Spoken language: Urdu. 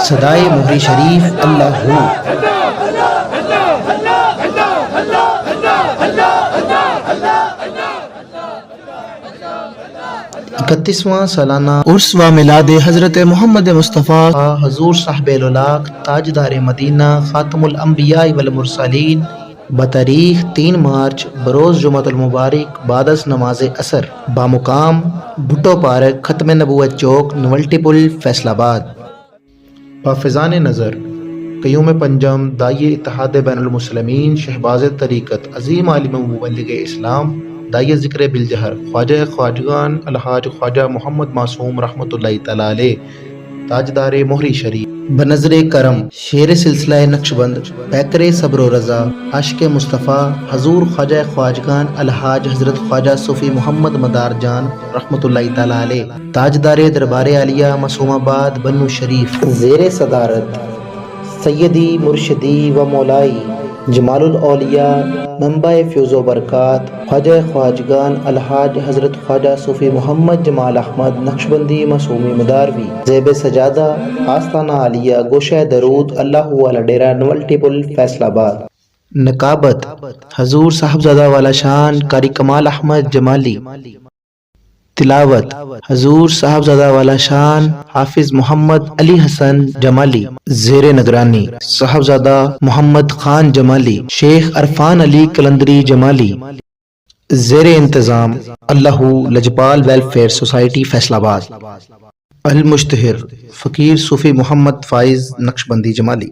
صدائے مہری شریف اللہ ہو۔ 31واں سالانہ عرس و میلاد حضرت محمد مصطفیٰ حضور صاحب الاولاق تاجدار مدینہ خاتم الانبیاء والمرسلین بتاریخ 3 مارچ بروز جمعۃ المبارک بعد از نماز عصر بامقام بھٹو پارک ختم نبوت چوک نولٹی پل فیصل آباد۔ بافیضان نظر قیوم پنجم داعی اتحاد بین المسلمین شہباز طریقت عظیم عالم و مبلغ اسلام داعی ذکر بالجہر خواجہ خواجگان الحاج خواجہ محمد معصوم رحمۃ اللہ تعالی علیہ تاجدار مہری شریف بنظر کرم شیر سلسلہ نقشبند پیکر صبر و رضا عاشق مصطفیٰ حضور خواجہ خواجگان الحاج حضرت خواجہ صوفی محمد مدار جان رحمۃ اللہ تعالی علیہ تاجدار دربار عالیہ معصوم آباد بنو شریف زیر صدارت سیدی مرشدی و مولائی جمال الاولیاء منبع فیض و برکات خواجہ خواجگان الحاج حضرت خواجہ صوفی محمد جمال احمد نقشبندی معصومی مداروی زیب سجادہ آستانہ عالیہ گوشہ درود اللہ والا ڈیرہ نولٹی پل فیصل آباد۔ نقابت حضور صاحبزادہ والا شان قاری کمال احمد جمالی۔ تلاوت حضور صاحبزادہ والا شان حافظ محمد علی حسن جمالی زیر نگرانی صاحبزادہ محمد خان جمالی شیخ عرفان علی کلندری جمالی زیر انتظام اللہ لجپال ویلفیئر سوسائٹی فیصل آباد۔ المشتہر فقیر صوفی محمد فائز نقشبندی جمالی۔